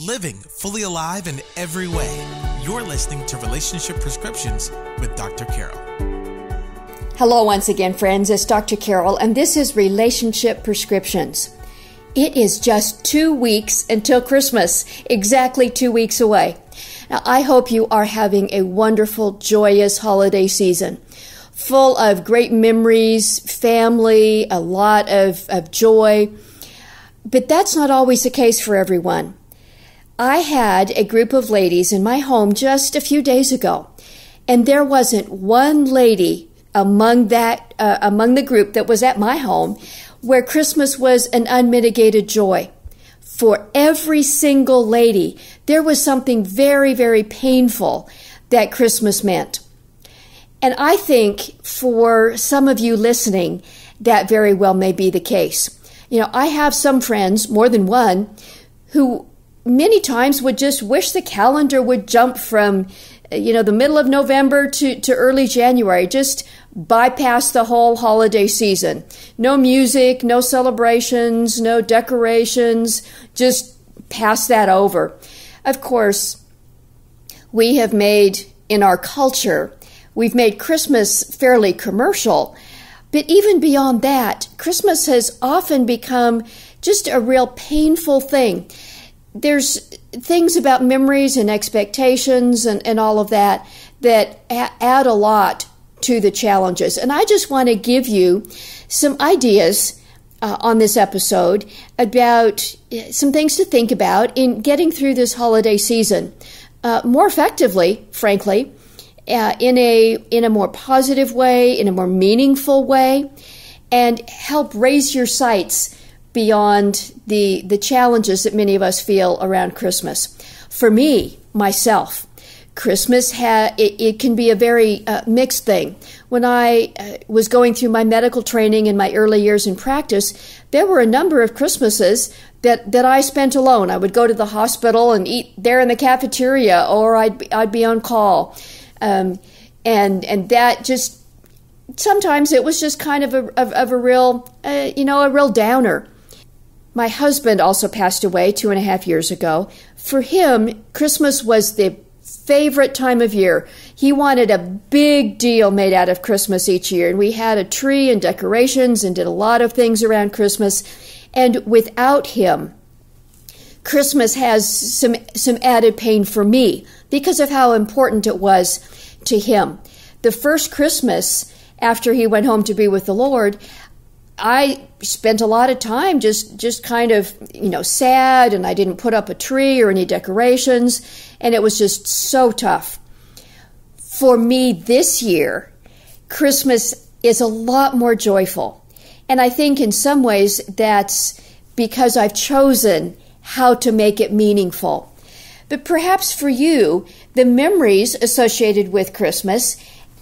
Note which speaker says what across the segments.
Speaker 1: Living fully alive in every way. You're listening to Relationship Prescriptions with Dr. Carol.
Speaker 2: Hello once again, friends. It's Dr. Carol, and this is Relationship Prescriptions. It is just 2 weeks until Christmas, exactly 2 weeks away. Now, I hope you are having a wonderful, joyous holiday season, full of great memories, family, a lot of joy. But that's not always the case for everyone. I had a group of ladies in my home just a few days ago, and there wasn't one lady among the group that was at my home where Christmas was an unmitigated joy. For every single lady, there was something very, very painful that Christmas meant. And I think for some of you listening, that very well may be the case. You know, I have some friends, more than one, who many times would just wish the calendar would jump from, the middle of November to early January, just bypass the whole holiday season. No music, no celebrations, no decorations, just pass that over. Of course, we have made, in our culture, we've made Christmas fairly commercial. But even beyond that, Christmas has often become just a real painful thing. There's things about memories and expectations and all of that add a lot to the challenges. And I just want to give you some ideas on this episode about some things to think about in getting through this holiday season more effectively, frankly, in a more positive way, in a more meaningful way, and help raise your sights beyond the challenges that many of us feel around Christmas. For me, myself, Christmas, it can be a very mixed thing. When I was going through my medical training in my early years in practice, there were a number of Christmases that I spent alone. I would go to the hospital and eat there in the cafeteria, or I'd be on call. And that just, sometimes it was just kind of a real, a real downer. My husband also passed away 2.5 years ago. For him, Christmas was the favorite time of year. He wanted a big deal made out of Christmas each year. And we had a tree and decorations and did a lot of things around Christmas. And without him, Christmas has some added pain for me because of how important it was to him. The first Christmas after he went home to be with the Lord, I spent a lot of time just kind of, sad, and I didn't put up a tree or any decorations, and it was just so tough. For me this year, Christmas is a lot more joyful. And I think in some ways that's because I've chosen how to make it meaningful. But perhaps for you, the memories associated with Christmas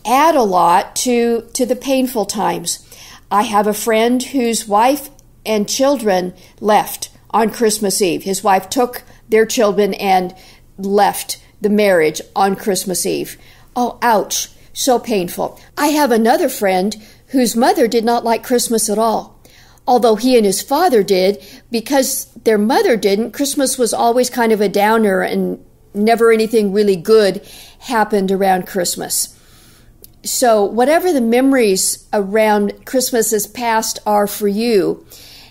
Speaker 2: add a lot to the painful times. I have a friend whose wife and children left on Christmas Eve. His wife took their children and left the marriage on Christmas Eve. Oh, ouch, so painful. I have another friend whose mother did not like Christmas at all. Although he and his father did, because their mother didn't, Christmas was always kind of a downer and never anything really good happened around Christmas. So whatever the memories around Christmases past are for you,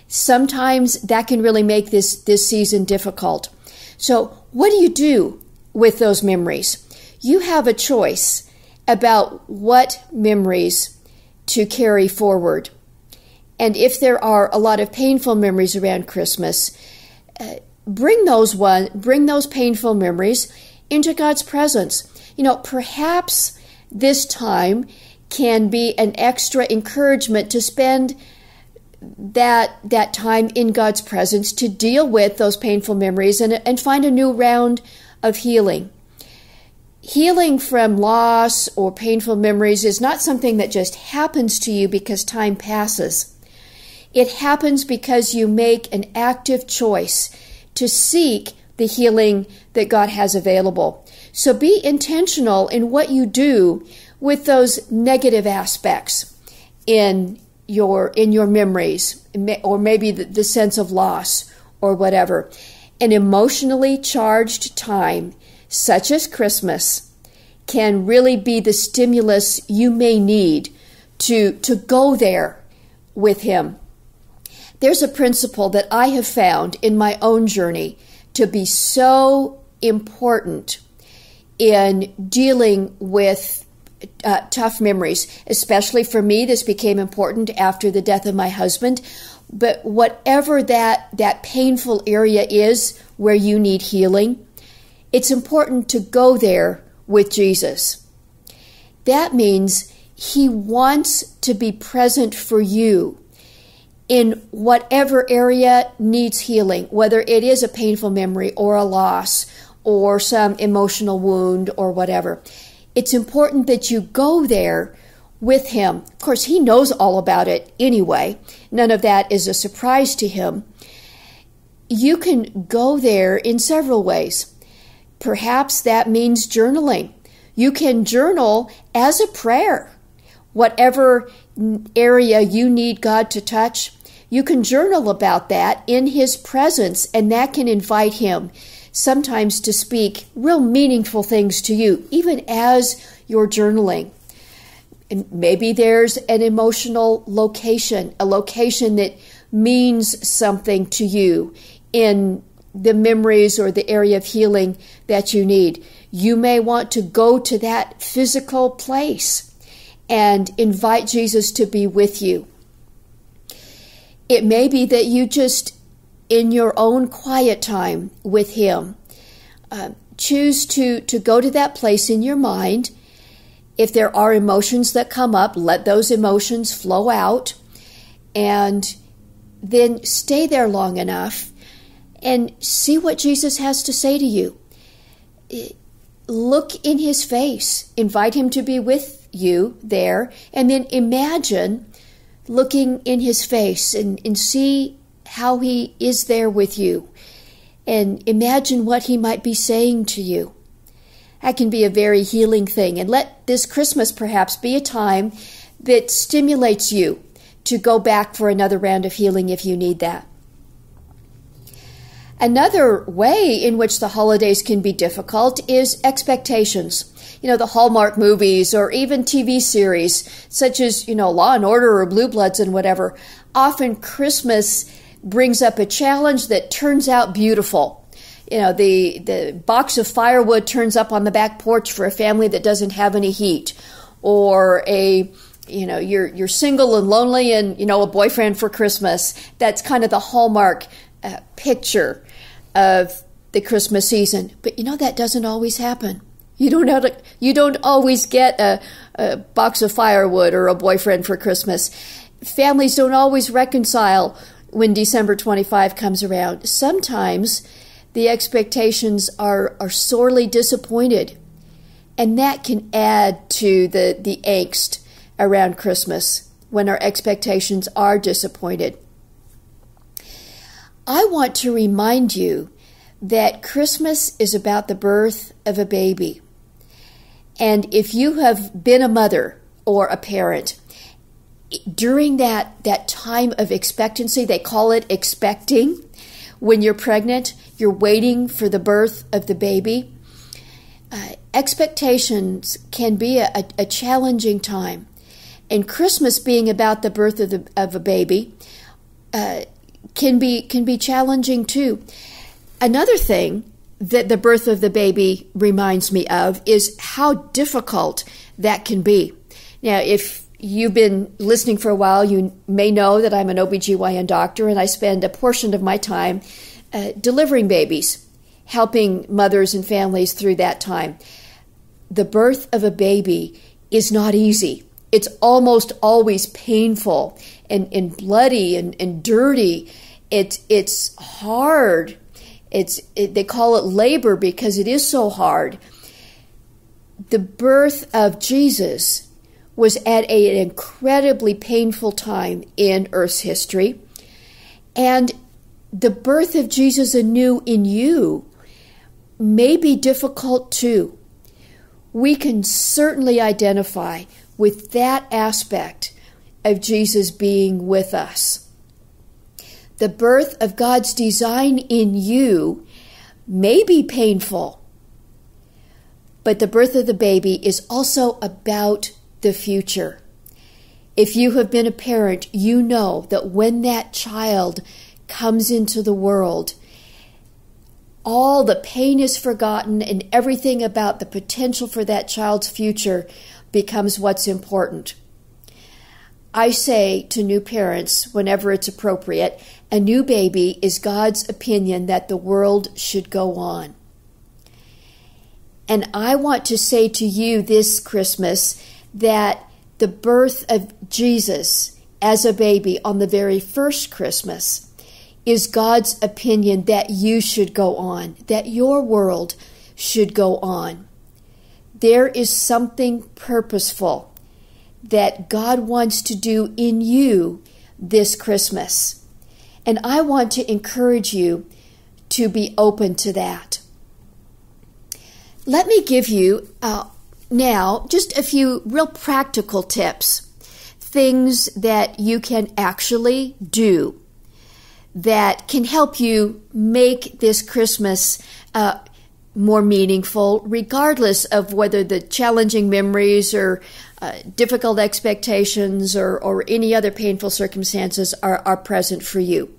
Speaker 2: sometimes that can really make this season difficult. So what do you do with those memories? You have a choice about what memories to carry forward. And if there are a lot of painful memories around Christmas, bring those painful memories into God's presence. Perhaps this time can be an extra encouragement to spend that time in God's presence to deal with those painful memories and find a new round of healing. Healing from loss or painful memories is not something that just happens to you because time passes. It happens because you make an active choice to seek the healing that God has available. So be intentional in what you do with those negative aspects in your memories, or maybe the sense of loss or whatever. An emotionally charged time, such as Christmas, can really be the stimulus you may need to go there with Him. There's a principle that I have found in my own journey to be so important in dealing with tough memories. Especially for me, this became important after the death of my husband. But whatever that painful area is where you need healing, it's important to go there with Jesus. That means He wants to be present for you in whatever area needs healing, whether it is a painful memory or a loss or some emotional wound or whatever. It's important that you go there with Him. Of course, He knows all about it anyway. None of that is a surprise to Him. You can go there in several ways. Perhaps that means journaling. You can journal as a prayer. Whatever area you need God to touch, you can journal about that in His presence, and that can invite Him sometimes to speak real meaningful things to you, even as you're journaling. And maybe there's an emotional location, a location that means something to you in the memories or the area of healing that you need. You may want to go to that physical place and invite Jesus to be with you. It may be that you just, in your own quiet time with Him, choose to go to that place in your mind. If there are emotions that come up, let those emotions flow out, and then stay there long enough and see what Jesus has to say to you. Look in His face, invite Him to be with you there, and then imagine looking in His face and see how He is there with you, and imagine what He might be saying to you. That can be a very healing thing. And let this Christmas perhaps be a time that stimulates you to go back for another round of healing if you need that. Another way in which the holidays can be difficult is expectations. The Hallmark movies or even TV series such as, Law and Order or Blue Bloods and whatever. Often Christmas brings up a challenge that turns out beautiful. The box of firewood turns up on the back porch for a family that doesn't have any heat, or you're single and lonely and a boyfriend for Christmas. That's kind of the Hallmark picture of the Christmas season. But that doesn't always happen. You don't always get a box of firewood or a boyfriend for Christmas. Families don't always reconcile when December 25 comes around. Sometimes the expectations are sorely disappointed, and that can add to the angst around Christmas when our expectations are disappointed. I want to remind you that Christmas is about the birth of a baby. And if you have been a mother or a parent, during that time of expectancy, they call it expecting. When you're pregnant, you're waiting for the birth of the baby. Expectations can be a challenging time. And Christmas being about the birth of a baby can be challenging too. Another thing that the birth of the baby reminds me of is how difficult that can be. Now, if you've been listening for a while, you may know that I'm an OBGYN doctor, and I spend a portion of my time delivering babies, helping mothers and families through that time. The birth of a baby is not easy. It's almost always painful and bloody and dirty. It's hard. They call it labor because it is so hard. The birth of Jesus was at an incredibly painful time in Earth's history. And the birth of Jesus anew in you may be difficult too. We can certainly identify with that aspect of Jesus being with us. The birth of God's design in you may be painful, but the birth of the baby is also about the future. If you have been a parent, you know that when that child comes into the world, all the pain is forgotten and everything about the potential for that child's future becomes what's important. I say to new parents, whenever it's appropriate, a new baby is God's opinion that the world should go on. And I want to say to you this Christmas that the birth of Jesus as a baby on the very first Christmas is God's opinion that you should go on, that your world should go on. There is something purposeful that God wants to do in you this Christmas. And I want to encourage you to be open to that. Let me give you now just a few real practical tips, things that you can actually do that can help you make this Christmas more meaningful, regardless of whether the challenging memories or difficult expectations or any other painful circumstances are present for you.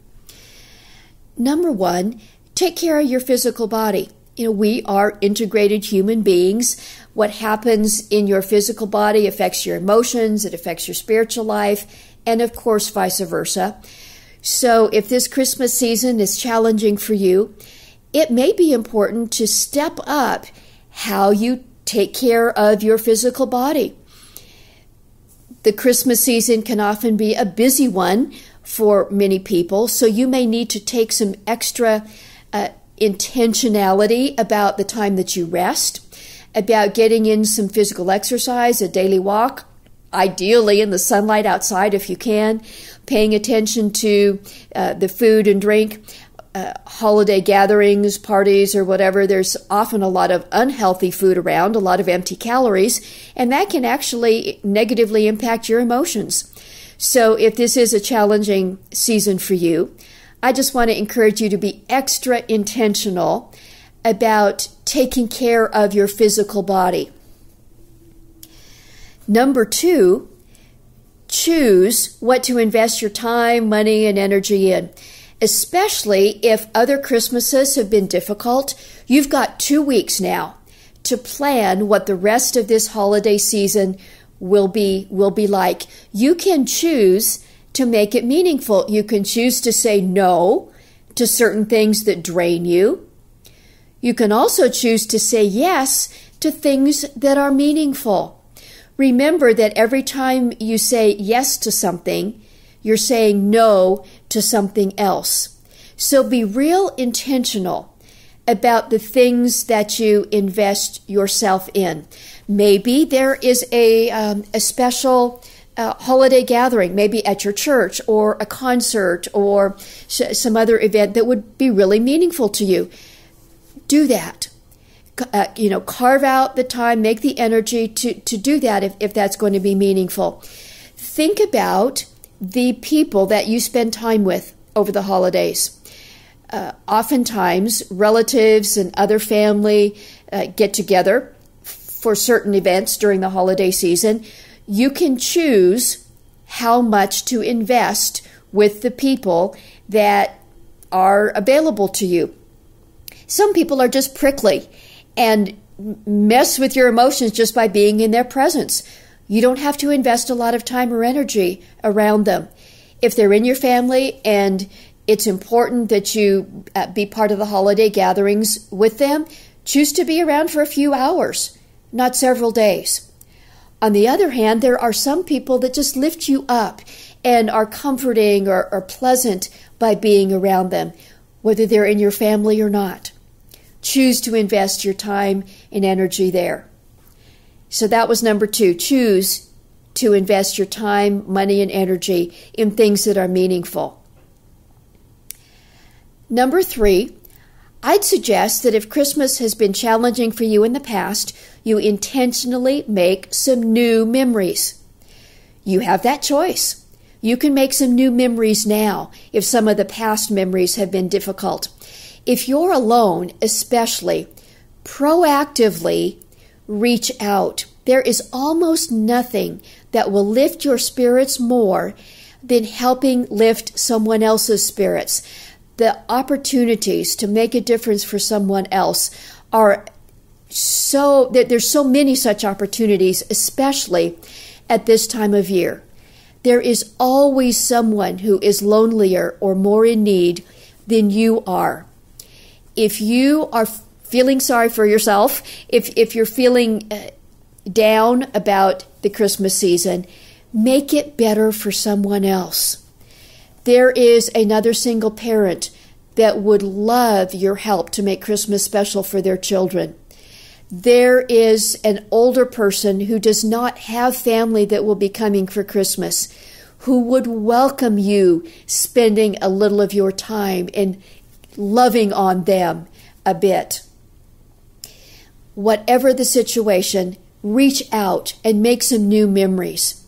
Speaker 2: Number one, take care of your physical body. We are integrated human beings. What happens in your physical body affects your emotions, it affects your spiritual life, and of course, vice versa. So if this Christmas season is challenging for you, it may be important to step up how you take care of your physical body. The Christmas season can often be a busy one for many people, so you may need to take some extra intentionality about the time that you rest, about getting in some physical exercise, a daily walk, ideally in the sunlight outside if you can, paying attention to the food and drink, holiday gatherings, parties, or whatever. There's often a lot of unhealthy food around, a lot of empty calories, and that can actually negatively impact your emotions. So if this is a challenging season for you, I just want to encourage you to be extra intentional about taking care of your physical body. Number two, choose what to invest your time, money, and energy in. Especially if other Christmases have been difficult, you've got 2 weeks now to plan what the rest of this holiday season will be like. You can choose to make it meaningful. You can choose to say no to certain things that drain you. You can also choose to say yes to things that are meaningful. Remember that every time you say yes to something, you're saying no to something else. So be real intentional about the things that you invest yourself in. Maybe there is a special holiday gathering, maybe at your church or a concert or some other event that would be really meaningful to you. Do that. Carve out the time, make the energy to do that if that's going to be meaningful. Think about the people that you spend time with over the holidays. Oftentimes, relatives and other family get together for certain events during the holiday season. You can choose how much to invest with the people that are available to you. Some people are just prickly and mess with your emotions just by being in their presence. You don't have to invest a lot of time or energy around them. If they're in your family and it's important that you be part of the holiday gatherings with them, choose to be around for a few hours, not several days. On the other hand, there are some people that just lift you up and are comforting or pleasant by being around them, whether they're in your family or not. Choose to invest your time and energy there. So that was number two. Choose to invest your time, money, and energy in things that are meaningful. Number three, I'd suggest that if Christmas has been challenging for you in the past, you intentionally make some new memories. You have that choice. You can make some new memories now if some of the past memories have been difficult. If you're alone, especially, proactively reach out. There is almost nothing that will lift your spirits more than helping lift someone else's spirits. The opportunities to make a difference for someone else are there's so many such opportunities, especially at this time of year. There is always someone who is lonelier or more in need than you are. If you are feeling sorry for yourself, if you're feeling down about the Christmas season, make it better for someone else. There is another single parent that would love your help to make Christmas special for their children. There is an older person who does not have family that will be coming for Christmas, who would welcome you spending a little of your time and loving on them a bit. Whatever the situation, reach out and make some new memories.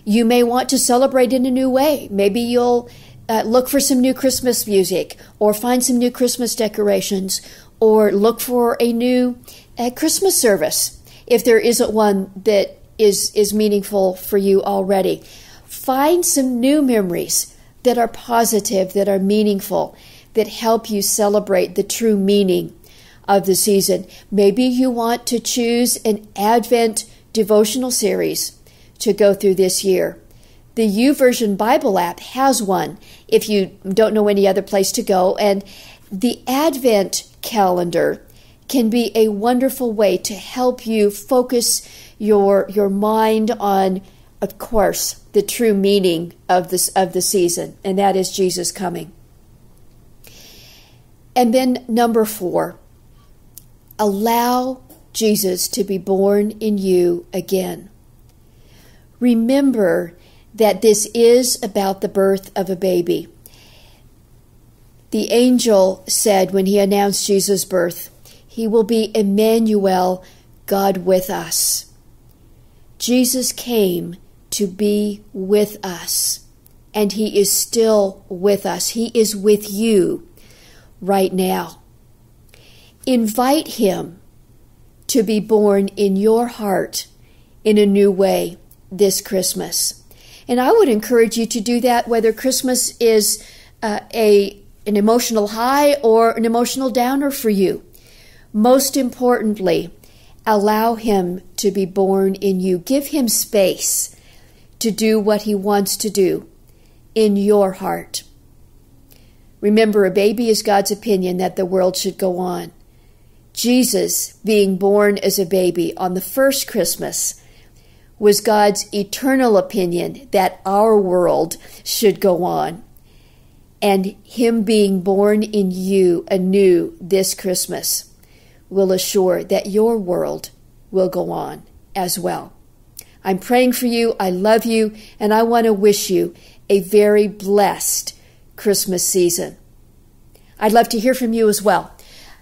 Speaker 2: You may want to celebrate in a new way. Maybe you'll look for some new Christmas music, or find some new Christmas decorations, or look for a new Christmas service if there isn't one that is meaningful for you already. Find some new memories that are positive, that are meaningful, that help you celebrate the true meaning of the season. Maybe you want to choose an Advent devotional series to go through this year. The YouVersion Bible app has one if you don't know any other place to go, and the Advent calendar can be a wonderful way to help you focus your mind on, of course, the true meaning of the season, and that is Jesus coming. And then number 4, allow Jesus to be born in you again. Remember that this is about the birth of a baby. The angel said when he announced Jesus' birth, "He will be Emmanuel, God with us." Jesus came to be with us, and he is still with us. He is with you right now. Invite him to be born in your heart in a new way this Christmas. And I would encourage you to do that whether Christmas is an emotional high or an emotional downer for you. Most importantly, allow him to be born in you. Give him space to do what he wants to do in your heart. Remember, a baby is God's opinion that the world should go on. Jesus, being born as a baby on the first Christmas, was God's eternal opinion that our world should go on. And him being born in you anew this Christmas will assure that your world will go on as well. I'm praying for you, I love you, and I want to wish you a very blessed Christmas season. I'd love to hear from you as well.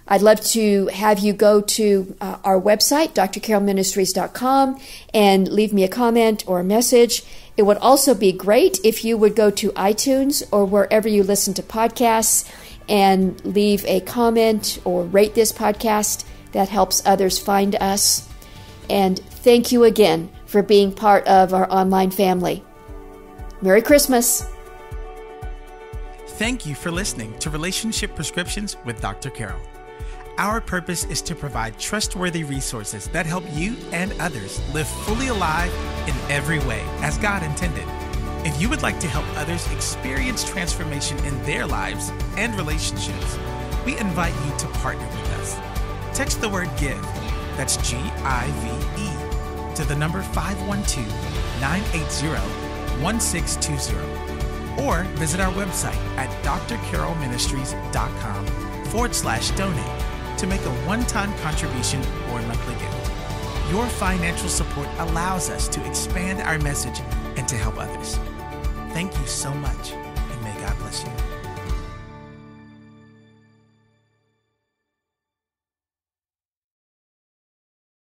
Speaker 2: I'd love to have you go to our website, drcarolministries.com, and leave me a comment or a message. It would also be great if you would go to iTunes or wherever you listen to podcasts and leave a comment or rate this podcast. That helps others find us. And thank you again for being part of our online family. Merry Christmas.
Speaker 1: Thank you for listening to Relationship Prescriptions with Dr. Carol. Our purpose is to provide trustworthy resources that help you and others live fully alive in every way as God intended. If you would like to help others experience transformation in their lives and relationships, we invite you to partner with us. Text the word GIVE, that's GIVE, to the number 512-980-1620. Or visit our website at drcarolministries.com/donate to make a one-time contribution or monthly gift. Your financial support allows us to expand our message and to help others. Thank you so much, and may God bless you.